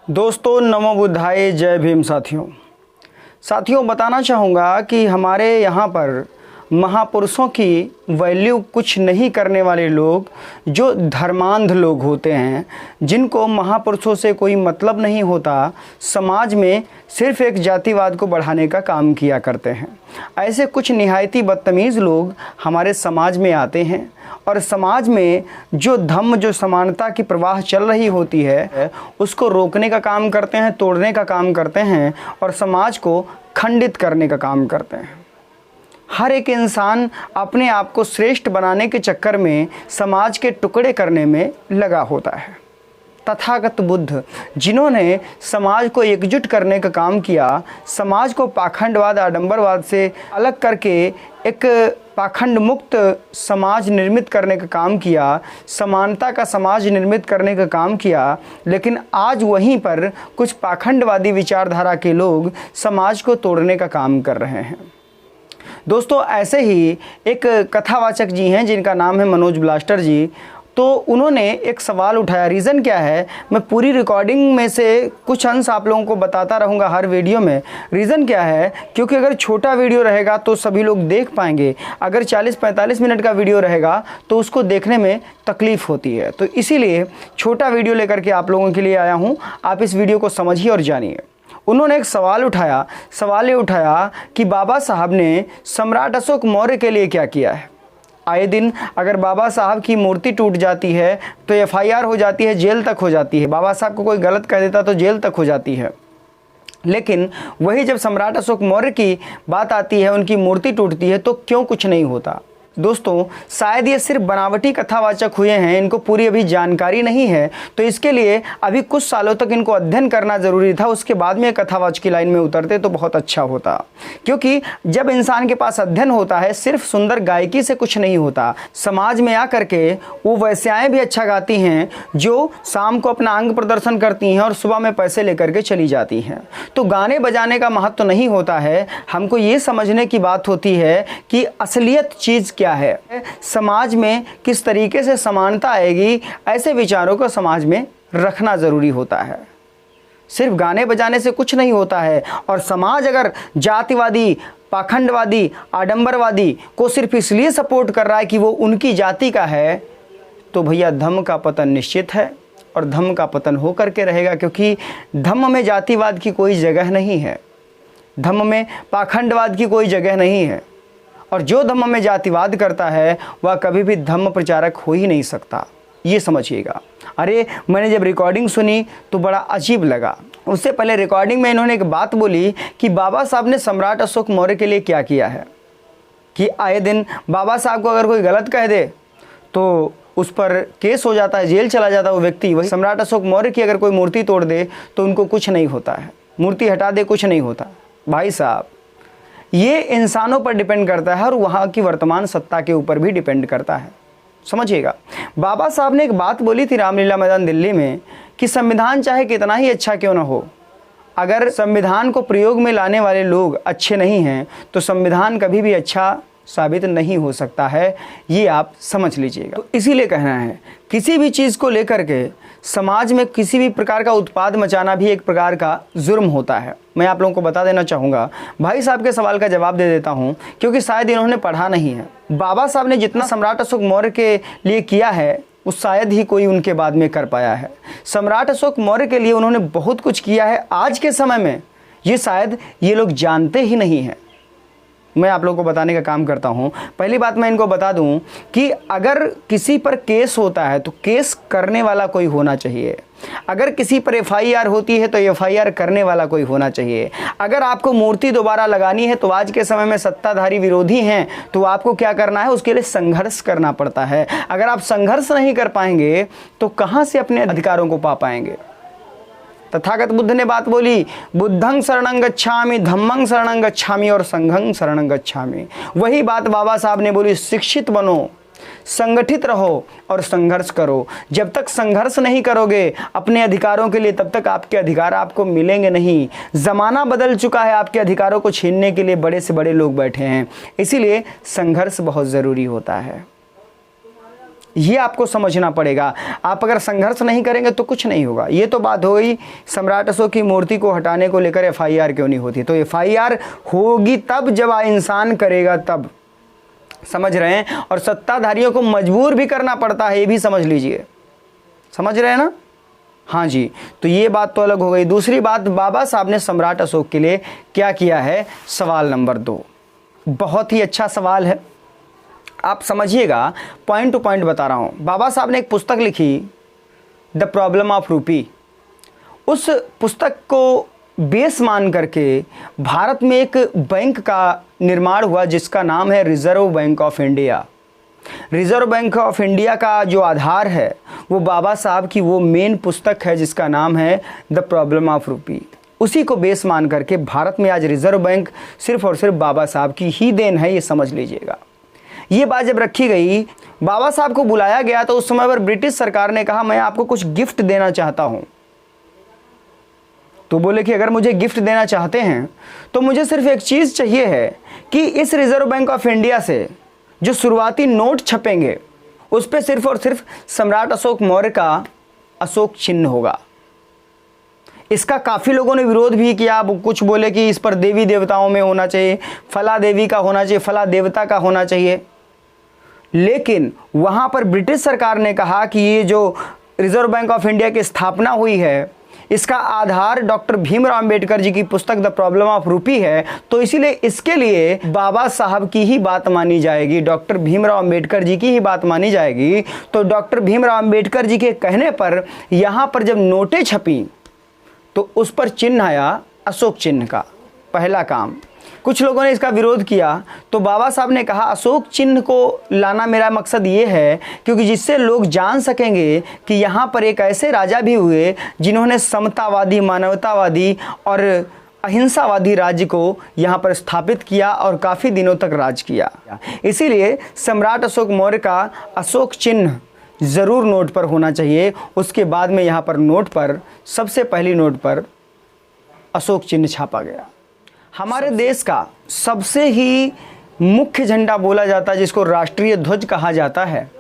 दोस्तों नमो बुद्धाय, जय भीम। साथियों बताना चाहूँगा कि हमारे यहाँ पर महापुरुषों की वैल्यू कुछ नहीं करने वाले लोग, जो धर्मांध लोग होते हैं, जिनको महापुरुषों से कोई मतलब नहीं होता, समाज में सिर्फ एक जातिवाद को बढ़ाने का काम किया करते हैं। ऐसे कुछ निहायती बदतमीज़ लोग हमारे समाज में आते हैं और समाज में जो धम्म, जो समानता की प्रवाह चल रही होती है, उसको रोकने का काम करते हैं, तोड़ने का काम करते हैं और समाज को खंडित करने का काम करते हैं। हर एक इंसान अपने आप को श्रेष्ठ बनाने के चक्कर में समाज के टुकड़े करने में लगा होता है। तथागत बुद्ध, जिन्होंने समाज को एकजुट करने का काम किया, समाज को पाखंडवाद, आडंबरवाद से अलग करके एक पाखंड मुक्त समाज निर्मित करने का काम किया, समानता का समाज निर्मित करने का काम किया, लेकिन आज वहीं पर कुछ पाखंडवादी विचारधारा के लोग समाज को तोड़ने का काम कर रहे हैं। दोस्तों ऐसे ही एक कथावाचक जी हैं जिनका नाम है मनोज ब्लास्टर जी। तो उन्होंने एक सवाल उठाया। रीज़न क्या है, मैं पूरी रिकॉर्डिंग में से कुछ अंश आप लोगों को बताता रहूँगा हर वीडियो में। रीज़न क्या है, क्योंकि अगर छोटा वीडियो रहेगा तो सभी लोग देख पाएंगे, अगर 40-45 मिनट का वीडियो रहेगा तो उसको देखने में तकलीफ़ होती है। तो इसीलिए छोटा वीडियो लेकर के आप लोगों के लिए आया हूँ। आप इस वीडियो को समझिए और जानिए। उन्होंने एक सवाल उठाया। सवाल ये उठाया कि बाबा साहब ने सम्राट अशोक मौर्य के लिए क्या किया है। आए दिन अगर बाबा साहब की मूर्ति टूट जाती है तो एफआईआर हो जाती है, जेल तक हो जाती है। बाबा साहब को कोई गलत कह देता तो जेल तक हो जाती है। लेकिन वही जब सम्राट अशोक मौर्य की बात आती है, उनकी मूर्ति टूटती है, तो क्यों कुछ नहीं होता। दोस्तों शायद ये सिर्फ बनावटी कथावाचक हुए हैं, इनको पूरी अभी जानकारी नहीं है, तो इसके लिए अभी कुछ सालों तक इनको अध्ययन करना ज़रूरी था। उसके बाद में कथावाचक की लाइन में उतरते तो बहुत अच्छा होता। क्योंकि जब इंसान के पास अध्ययन होता है, सिर्फ सुंदर गायकी से कुछ नहीं होता। समाज में आकर के वो वैश्याएँ भी अच्छा गाती हैं जो शाम को अपना अंग प्रदर्शन करती हैं और सुबह में पैसे लेकर के चली जाती हैं। तो गाने बजाने का महत्व नहीं होता है, हमको ये समझने की बात होती है कि असलियत चीज़ क्या है, समाज में किस तरीके से समानता आएगी। ऐसे विचारों को समाज में रखना ज़रूरी होता है। सिर्फ गाने बजाने से कुछ नहीं होता है। और समाज अगर जातिवादी, पाखंडवादी, आडंबरवादी को सिर्फ इसलिए सपोर्ट कर रहा है कि वो उनकी जाति का है, तो भैया धम्म का पतन निश्चित है और धम्म का पतन हो करके रहेगा। क्योंकि धम्म में जातिवाद की कोई जगह नहीं है, धम्म में पाखंडवाद की कोई जगह नहीं है। और जो धम्म में जातिवाद करता है वह कभी भी धम्म प्रचारक हो ही नहीं सकता, ये समझिएगा। अरे मैंने जब रिकॉर्डिंग सुनी तो बड़ा अजीब लगा। उससे पहले रिकॉर्डिंग में इन्होंने एक बात बोली कि बाबा साहब ने सम्राट अशोक मौर्य के लिए क्या किया है। कि आए दिन बाबा साहब को अगर कोई गलत कह दे तो उस पर केस हो जाता है, जेल चला जाता है वो व्यक्ति। वही सम्राट अशोक मौर्य की अगर कोई मूर्ति तोड़ दे तो उनको कुछ नहीं होता है, मूर्ति हटा दे कुछ नहीं होता। भाई साहब, ये इंसानों पर डिपेंड करता है और वहाँ की वर्तमान सत्ता के ऊपर भी डिपेंड करता है, समझिएगा। बाबा साहब ने एक बात बोली थी रामलीला मैदान दिल्ली में कि संविधान चाहे कितना ही अच्छा क्यों ना हो, अगर संविधान को प्रयोग में लाने वाले लोग अच्छे नहीं हैं तो संविधान कभी भी अच्छा साबित नहीं हो सकता है। ये आप समझ लीजिएगा। तो इसीलिए कहना है, किसी भी चीज़ को लेकर के समाज में किसी भी प्रकार का उत्पाद मचाना भी एक प्रकार का जुर्म होता है। मैं आप लोगों को बता देना चाहूँगा। भाई साहब के सवाल का जवाब दे देता हूँ, क्योंकि शायद इन्होंने पढ़ा नहीं है। बाबा साहब ने जितना सम्राट अशोक मौर्य के लिए किया है वो शायद ही कोई उनके बाद में कर पाया है। सम्राट अशोक मौर्य के लिए उन्होंने बहुत कुछ किया है। आज के समय में ये शायद ये लोग जानते ही नहीं हैं। मैं आप लोगों को बताने का काम करता हूं। पहली बात मैं इनको बता दूं कि अगर किसी पर केस होता है तो केस करने वाला कोई होना चाहिए। अगर किसी पर एफआईआर होती है तो एफआईआर करने वाला कोई होना चाहिए। अगर आपको मूर्ति दोबारा लगानी है तो आज के समय में सत्ताधारी विरोधी हैं तो आपको क्या करना है, उसके लिए संघर्ष करना पड़ता है। अगर आप संघर्ष नहीं कर पाएंगे तो कहाँ से अपने अधिकारों को पा पाएंगे। तथागत बुद्ध ने बात बोली, बुद्धं शरणं गच्छामि, धम्मं शरणं गच्छामि और संघं शरणं गच्छामि। वही बात बाबा साहब ने बोली, शिक्षित बनो, संगठित रहो और संघर्ष करो। जब तक संघर्ष नहीं करोगे अपने अधिकारों के लिए, तब तक आपके अधिकार आपको मिलेंगे नहीं। ज़माना बदल चुका है, आपके अधिकारों को छीनने के लिए बड़े से बड़े लोग बैठे हैं। इसीलिए संघर्ष बहुत ज़रूरी होता है। ये आपको समझना पड़ेगा। आप अगर संघर्ष नहीं करेंगे तो कुछ नहीं होगा। ये तो बात हो गई सम्राट अशोक की मूर्ति को हटाने को लेकर FIR क्यों नहीं होती। तो FIR होगी तब जब इंसान करेगा तब, समझ रहे हैं। और सत्ताधारियों को मजबूर भी करना पड़ता है, ये भी समझ लीजिए, समझ रहे हैं ना। हाँ जी, तो ये बात तो अलग हो गई। दूसरी बात, बाबा साहब ने सम्राट अशोक के लिए क्या किया है। सवाल नंबर 2 बहुत ही अच्छा सवाल है, आप समझिएगा, पॉइंट टू पॉइंट बता रहा हूँ। बाबा साहब ने एक पुस्तक लिखी, द प्रॉब्लम ऑफ रूपी। उस पुस्तक को बेस मान करके भारत में एक बैंक का निर्माण हुआ जिसका नाम है reserve bank of India. Reserve bank of India का जो आधार है वो बाबा साहब की वो मेन पुस्तक है जिसका नाम है द प्रॉब्लम ऑफ रूपी। उसी को बेस मान करके भारत में आज रिजर्व बैंक सिर्फ और सिर्फ बाबा साहब की ही देन है, ये समझ लीजिएगा। ये बात जब रखी गई, बाबा साहब को बुलाया गया तो उस समय पर ब्रिटिश सरकार ने कहा मैं आपको कुछ गिफ्ट देना चाहता हूं। तो बोले कि अगर मुझे गिफ्ट देना चाहते हैं तो मुझे सिर्फ एक चीज चाहिए है कि इस रिजर्व बैंक ऑफ इंडिया से जो शुरुआती नोट छपेंगे उस पर सिर्फ और सिर्फ सम्राट अशोक मौर्य का अशोक चिन्ह होगा। इसका काफ़ी लोगों ने विरोध भी किया। कुछ बोले कि इस पर देवी देवताओं में होना चाहिए, फला देवी का होना चाहिए, फला देवता का होना चाहिए। लेकिन वहाँ पर ब्रिटिश सरकार ने कहा कि ये जो रिजर्व बैंक ऑफ इंडिया की स्थापना हुई है इसका आधार डॉक्टर भीमराव अंबेडकर जी की पुस्तक द प्रॉब्लम ऑफ रूपी है, तो इसीलिए इसके लिए बाबा साहब की ही बात मानी जाएगी, डॉक्टर भीमराव अंबेडकर जी की ही बात मानी जाएगी। तो डॉक्टर भीमराव अंबेडकर जी के कहने पर यहाँ पर जब नोटें छपी तो उस पर चिन्ह आया अशोक चिन्ह का, पहला काम। कुछ लोगों ने इसका विरोध किया तो बाबा साहब ने कहा अशोक चिन्ह को लाना मेरा मकसद ये है क्योंकि जिससे लोग जान सकेंगे कि यहाँ पर एक ऐसे राजा भी हुए जिन्होंने समतावादी, मानवतावादी और अहिंसावादी राज्य को यहाँ पर स्थापित किया और काफ़ी दिनों तक राज किया। इसीलिए सम्राट अशोक मौर्य का अशोक चिन्ह ज़रूर नोट पर होना चाहिए। उसके बाद में यहाँ पर नोट पर सबसे पहली नोट पर अशोक चिन्ह छापा गया। हमारे देश का सबसे ही मुख्य झंडा बोला जाता है जिसको राष्ट्रीय ध्वज कहा जाता है,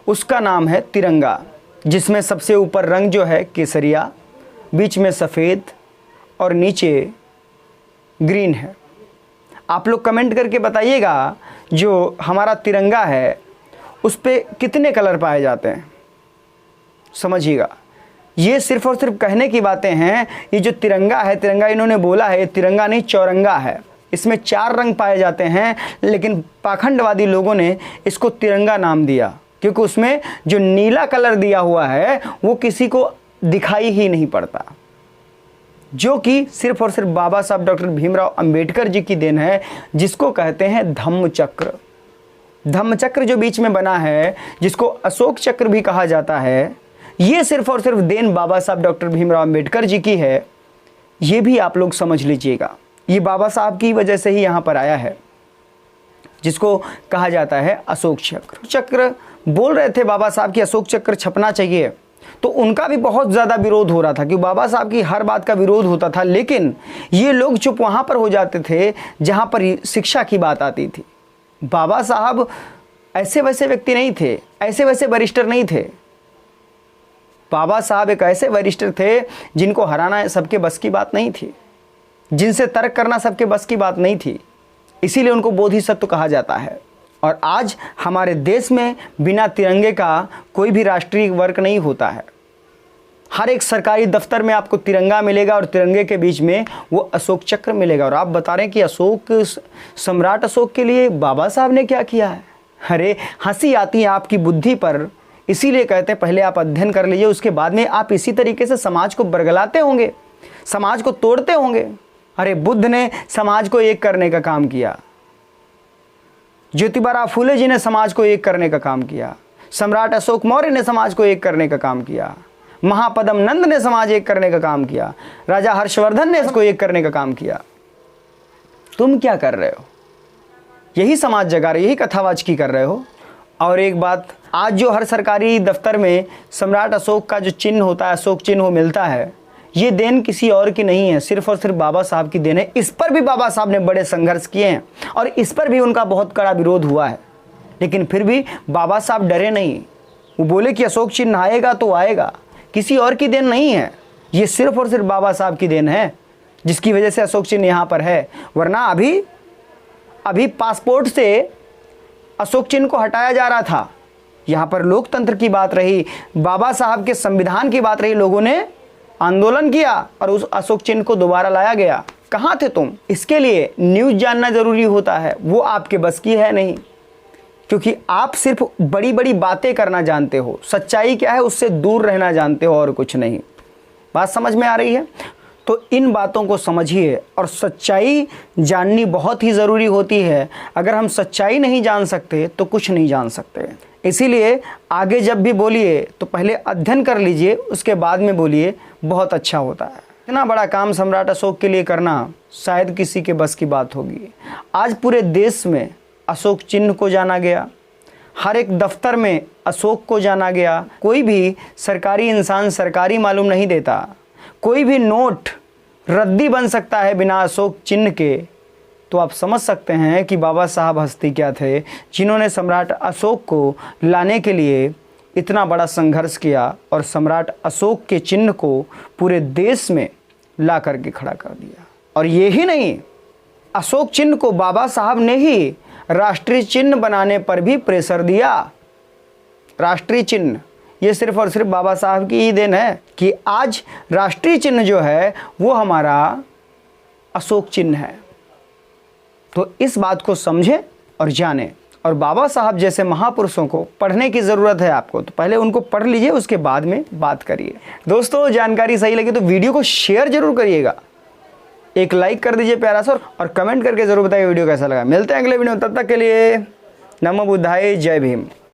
उसका नाम है तिरंगा, जिसमें सबसे ऊपर रंग जो है केसरिया, बीच में सफ़ेद और नीचे ग्रीन है। आप लोग कमेंट करके बताइएगा जो हमारा तिरंगा है उस पे कितने कलर पाए जाते हैं, समझिएगा। ये सिर्फ और सिर्फ कहने की बातें हैं। ये जो तिरंगा है, तिरंगा इन्होंने बोला है, तिरंगा नहीं चौरंगा है। इसमें 4 रंग पाए जाते हैं, लेकिन पाखंडवादी लोगों ने इसको तिरंगा नाम दिया क्योंकि उसमें जो नीला कलर दिया हुआ है वो किसी को दिखाई ही नहीं पड़ता, जो कि सिर्फ और सिर्फ बाबा साहब डॉक्टर भीमराव अंबेडकर जी की देन है, जिसको कहते हैं धम्म चक्र। धम्म चक्र जो बीच में बना है, जिसको अशोक चक्र भी कहा जाता है, ये सिर्फ और सिर्फ देन बाबा साहब डॉक्टर भीमराव अंबेडकर जी की है। ये भी आप लोग समझ लीजिएगा, ये बाबा साहब की वजह से ही यहाँ पर आया है, जिसको कहा जाता है अशोक चक्र। चक्र बोल रहे थे बाबा साहब की अशोक चक्र छपना चाहिए, तो उनका भी बहुत ज़्यादा विरोध हो रहा था कि बाबा साहब की हर बात का विरोध होता था। लेकिन ये लोग चुप वहाँ पर हो जाते थे जहाँ पर शिक्षा की बात आती थी। बाबा साहब ऐसे वैसे व्यक्ति नहीं थे, ऐसे वैसे वरिष्ठ नहीं थे। बाबा साहब एक ऐसे वरिष्ठ थे जिनको हराना सबके बस की बात नहीं थी, जिनसे तर्क करना सबके बस की बात नहीं थी। इसीलिए उनको बोधिसत्व कहा जाता है। और आज हमारे देश में बिना तिरंगे का कोई भी राष्ट्रीय वर्क नहीं होता है। हर एक सरकारी दफ्तर में आपको तिरंगा मिलेगा और तिरंगे के बीच में वो अशोक चक्र मिलेगा। और आप बता रहे हैं कि अशोक, सम्राट अशोक के लिए बाबा साहब ने क्या किया है। अरे हंसी आती है आपकी बुद्धि पर, इसीलिए कहते हैं पहले आप अध्ययन कर लीजिए, उसके बाद में आप इसी तरीके से समाज को बरगलाते होंगे, समाज को तोड़ते होंगे। अरे बुद्ध ने समाज को एक करने का काम किया, ज्योतिबा फूले जी ने समाज को एक करने का काम किया, सम्राट अशोक मौर्य ने समाज को एक करने का काम किया, महापद्म नंद ने समाज एक करने का काम किया, राजा हर्षवर्धन ने इसको एक करने का काम किया। तुम क्या कर रहे हो? यही समाज जगा रहे, यही कथावाचकी कर रहे हो। और एक बात, आज जो हर सरकारी दफ्तर में सम्राट अशोक का जो चिन्ह होता है, अशोक चिन्ह वो मिलता है, ये देन किसी और की नहीं है, सिर्फ और सिर्फ बाबा साहब की देन है। इस पर भी बाबा साहब ने बड़े संघर्ष किए हैं और इस पर भी उनका बहुत कड़ा विरोध हुआ है। लेकिन फिर भी बाबा साहब डरे नहीं। वो बोले कि अशोक चिन्ह आएगा तो आएगा, किसी और की देन नहीं है, ये सिर्फ और सिर्फ बाबा साहब की देन है, जिसकी वजह से अशोक चिन्ह यहाँ पर है। वरना अभी पासपोर्ट से अशोक चिन्ह को हटाया जा रहा था। यहाँ पर लोकतंत्र की बात रही, बाबा साहब के संविधान की बात रही, लोगों ने आंदोलन किया और उस अशोक चिन्ह को दोबारा लाया गया। कहाँ थे तुम? इसके लिए न्यूज़ जानना जरूरी होता है, वो आपके बस की है नहीं, क्योंकि आप सिर्फ बड़ी बड़ी बातें करना जानते हो, सच्चाई क्या है उससे दूर रहना जानते हो और कुछ नहीं। बात समझ में आ रही है? तो इन बातों को समझिए और सच्चाई जाननी बहुत ही ज़रूरी होती है। अगर हम सच्चाई नहीं जान सकते तो कुछ नहीं जान सकते। इसीलिए आगे जब भी बोलिए तो पहले अध्ययन कर लीजिए, उसके बाद में बोलिए, बहुत अच्छा होता है। इतना बड़ा काम सम्राट अशोक के लिए करना शायद किसी के बस की बात होगी। आज पूरे देश में अशोक चिन्ह को जाना गया, हर एक दफ्तर में अशोक को जाना गया। कोई भी सरकारी इंसान सरकारी मालूम नहीं देता, कोई भी नोट रद्दी बन सकता है बिना अशोक चिन्ह के। तो आप समझ सकते हैं कि बाबा साहब हस्ती क्या थे, जिन्होंने सम्राट अशोक को लाने के लिए इतना बड़ा संघर्ष किया और सम्राट अशोक के चिन्ह को पूरे देश में ला करके खड़ा कर दिया। और ये ही नहीं, अशोक चिन्ह को बाबा साहब ने ही राष्ट्रीय चिन्ह बनाने पर भी प्रेशर दिया। राष्ट्रीय चिन्ह ये सिर्फ और सिर्फ बाबा साहब की ही देन है कि आज राष्ट्रीय चिन्ह जो है वो हमारा अशोक चिन्ह है। तो इस बात को समझें और जानें, और बाबा साहब जैसे महापुरुषों को पढ़ने की ज़रूरत है आपको, तो पहले उनको पढ़ लीजिए, उसके बाद में बात करिए। दोस्तों, जानकारी सही लगी तो वीडियो को शेयर जरूर करिएगा, एक लाइक कर दीजिए प्यारा सा, और कमेंट करके ज़रूर बताइए वीडियो कैसा लगा। मिलते हैं अगले वीडियो में, तब तक के लिए नमो बुद्धाय, जय भीम।